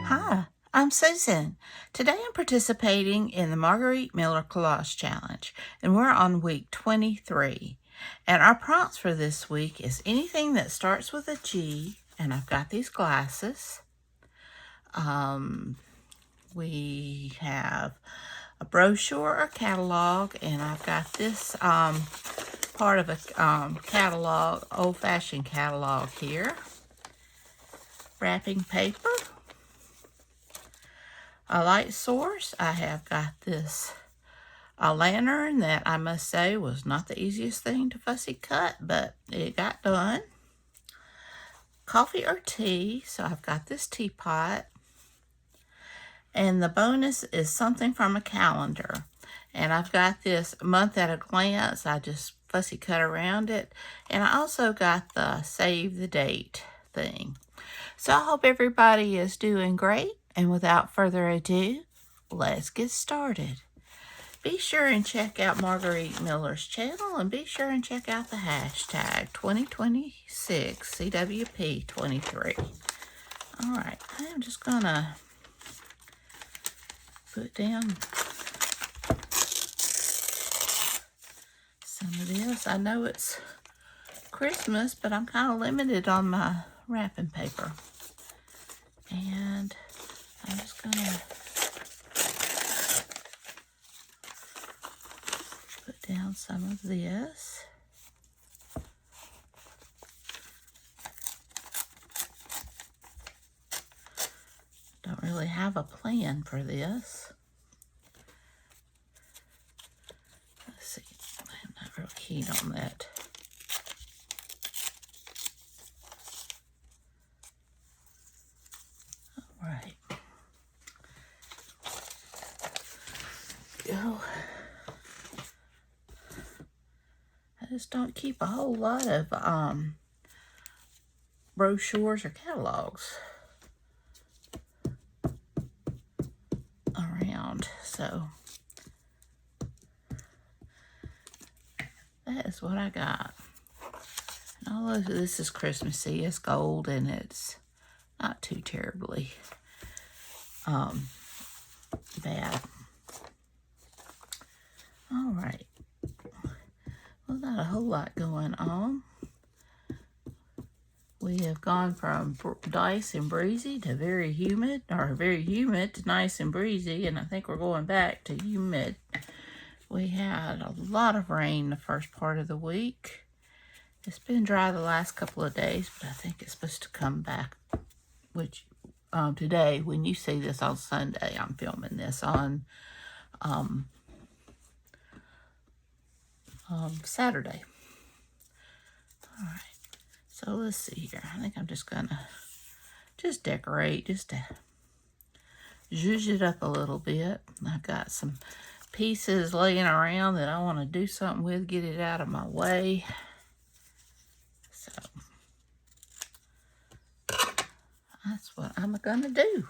Hi, I'm Susan. Today I'm participating in the Margarete Miller Collage Challenge, and we're on week 23. And our prompts for this week is anything that starts with a G, and I've got these glasses. We have a brochure or catalog, and I've got this part of a catalog, old-fashioned catalog here. Wrapping paper. A light source. I have got this lantern that I must say was not the easiest thing to fussy cut, but it got done. Coffee or tea. So I've got this teapot. And the bonus is something from a calendar. And I've got this month at a glance. I just fussy cut around it. And I also got the save the date thing. So I hope everybody is doing great. And without further ado, let's get started. Be sure and check out Margarete Miller's channel, and be sure and check out the hashtag 2026 CWP23. All right, I am just gonna put down some of this. I know it's Christmas, but I'm kind of limited on my wrapping paper. And I'm just gonna put down some of this. Don't really have a plan for this. Let's see, I'm not real keen on that. All right. Go. I just don't keep a whole lot of brochures or catalogs around, so that is what I got. And all of this is Christmassy. It's gold and it's not too terribly bad. All right. Well, not a whole lot going on. We have gone from nice and breezy to very humid, or very humid to nice and breezy, and I think we're going back to humid. We had a lot of rain the first part of the week. It's been dry the last couple of days, but I think it's supposed to come back, which today, when you see this on Sunday, I'm filming this on Saturday. All right. So let's see here. I think I'm just gonna decorate, just to zhuzh it up a little bit. I've got some pieces laying around that I want to do something with, get it out of my way. So that's what I'm gonna do.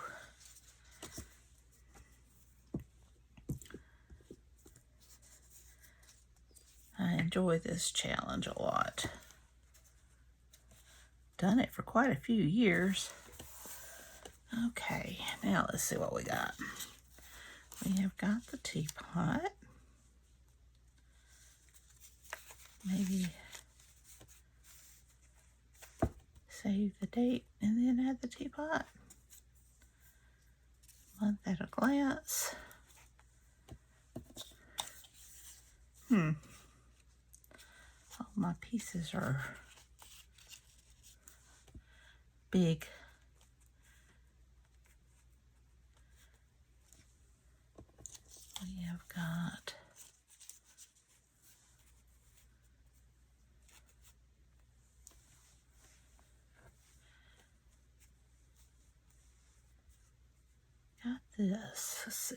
I enjoy this challenge a lot. Done it for quite a few years. Okay, now let's see what we got. We have got the teapot. Maybe save the date and then add the teapot. Month at a glance. All my pieces are big. We have got this. Let's see.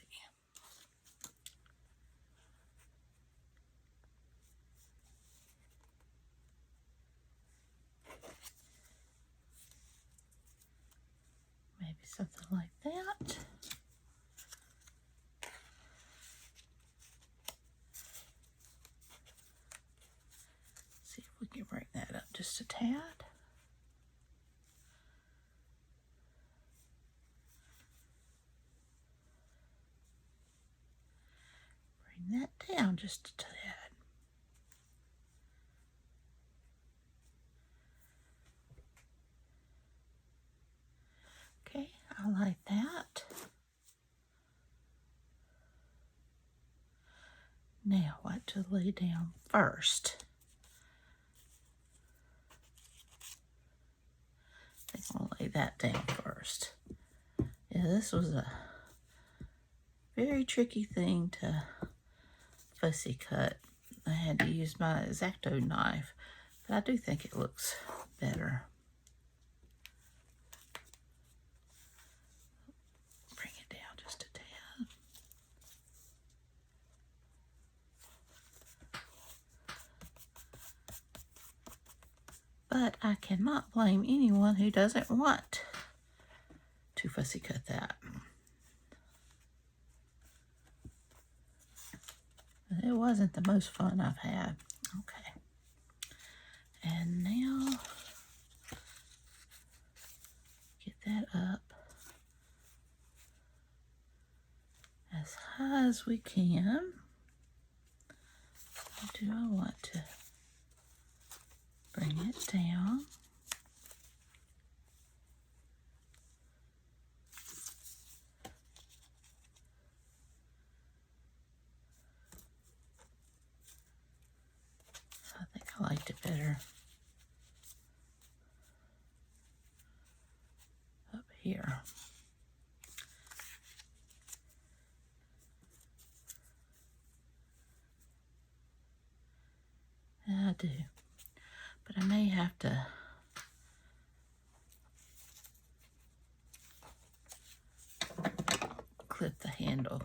Maybe something like that. See if we can bring that up just a tad. down just a tad. Okay, I like that. Now, what to lay down first? I think I'll lay that down first. Yeah, this was a very tricky thing to fussy cut. I had to use my X-Acto knife, but I do think it looks better. Bring it down just a tad. But I cannot blame anyone who doesn't want to fussy cut that. It wasn't the most fun I've had. Okay. And now, get that up as high as we can. Or do I want to bring it down? I think I liked it better up here. I do, but I may have to clip the handle.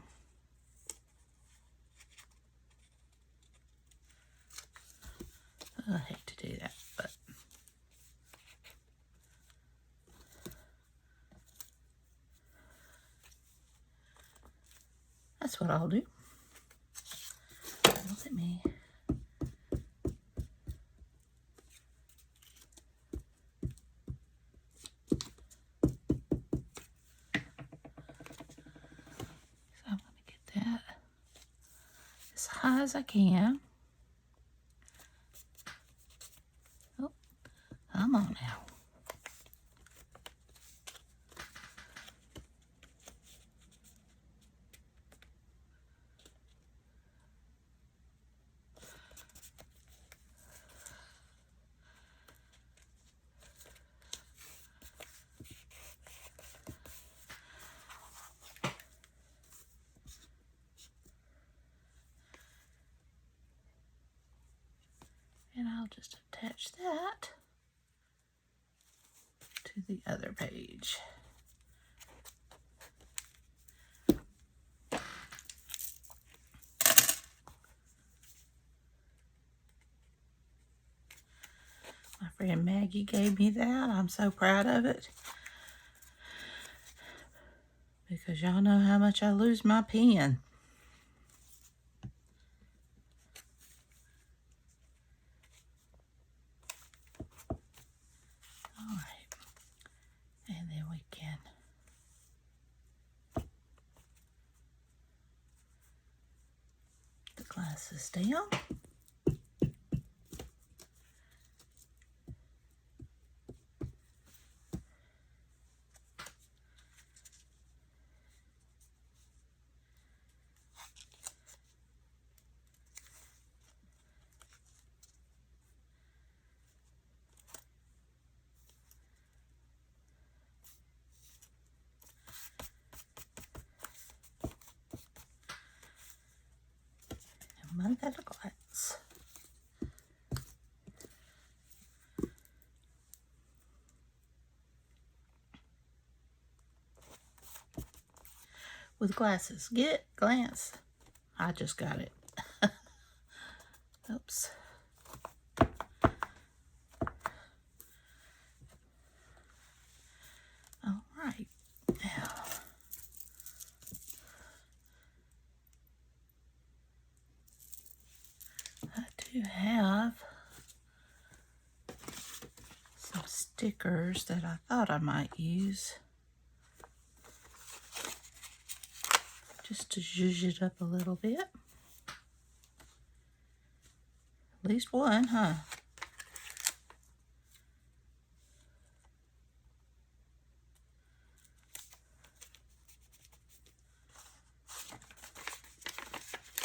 I hate to do that, but that's what I'll do. Let me as high as I can. Oh, come on now. And I'll just attach that to the other page. My friend Maggie gave me that. I'm so proud of it. Because y'all know how much I lose my pen. And then we can put the glasses down. One at a glance. With glasses. Get glance. I just got it. Oops. All right. Now, I do have some stickers that I thought I might use just to zhuzh it up a little bit. At least one, huh?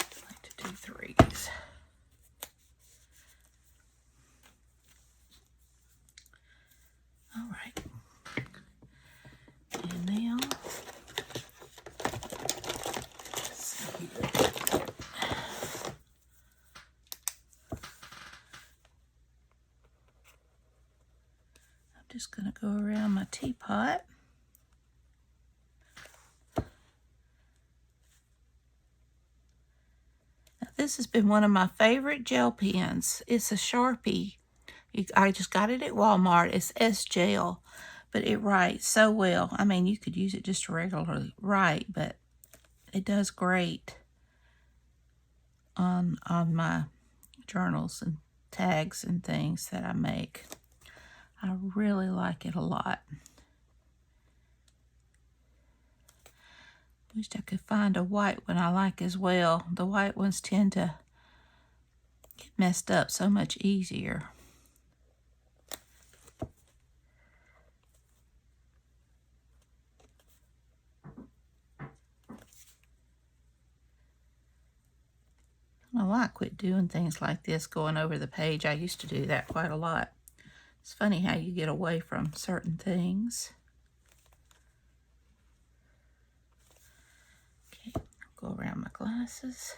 I like to do threes. All right. And now, let's see here. I'm just going to go around my teapot. Now, this has been one of my favorite gel pens. It's a Sharpie. I just got it at Walmart. It's S-Gel, but it writes so well. I mean, you could use it just to regularly write, but it does great on my journals and tags and things that I make. I really like it a lot. Wish I could find a white one I like as well. The white ones tend to get messed up so much easier. I don't know why I quit doing things like this, going over the page. I used to do that quite a lot. It's funny how you get away from certain things. Okay, go around my glasses.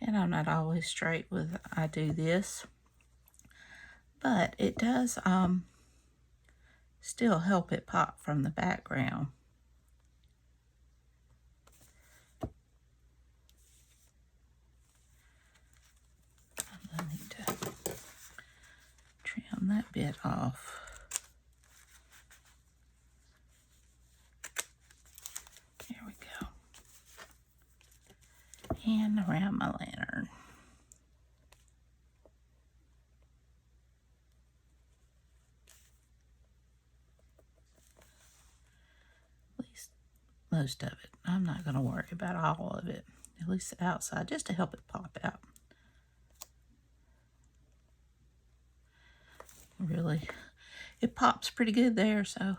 And I'm not always straight with I do this, but it does still help it pop from the background. I need to trim that bit off. There we go. And around my lantern. At least most of it. I'm not going to worry about all of it. At least the outside, just to help it pop out. Really, it pops pretty good there, so.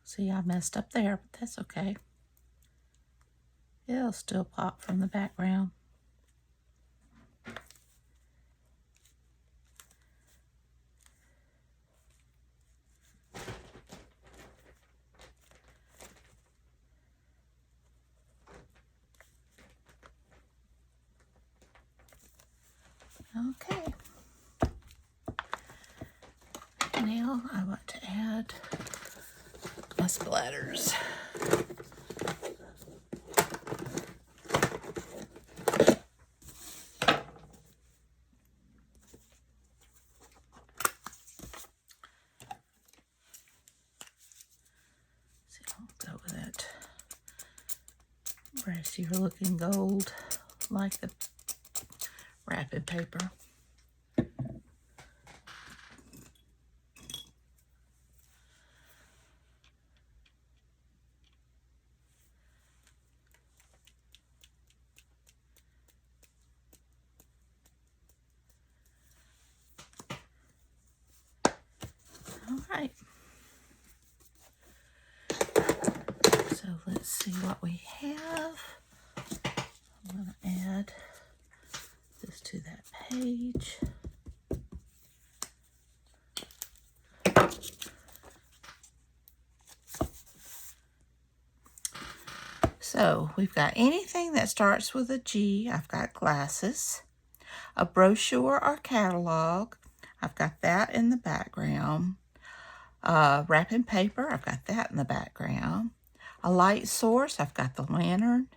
See, I messed up there, but that's okay. It'll still pop from the background. Okay. Now I want to add my splatters. See, I'll go with that brassier looking gold, like the wrapping paper. All right. So let's see what we have. I'm going to add this to that page. So we've got anything that starts with a G. I've got glasses, a brochure or catalog. I've got that in the background. Wrapping paper, I've got that in the background. A light source, I've got the lantern.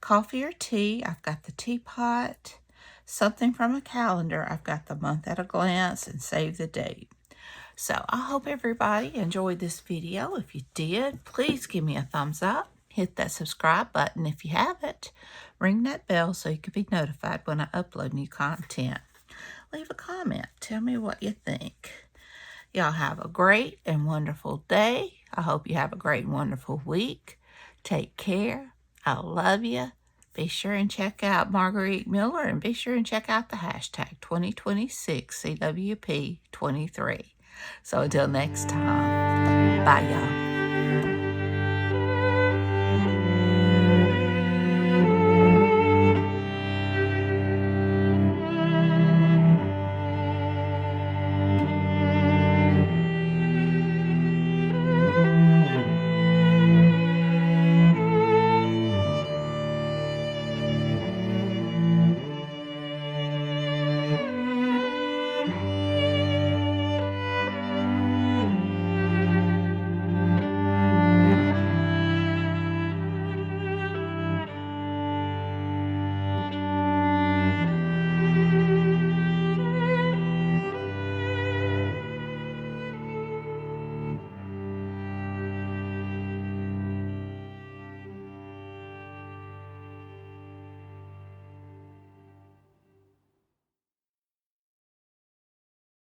Coffee or tea, I've got the teapot. Something from a calendar, I've got the month at a glance and save the date. So I hope everybody enjoyed this video. If you did, please give me a thumbs up. Hit that subscribe button if you haven't. Ring that bell so you can be notified when I upload new content. leave a comment. Tell me what you think. Y'all have a great and wonderful day. I hope you have a great and wonderful week. Take care. I love you. Be sure and check out Margarete Miller, and be sure and check out the hashtag 2026 CWP23. So until next time, bye y'all.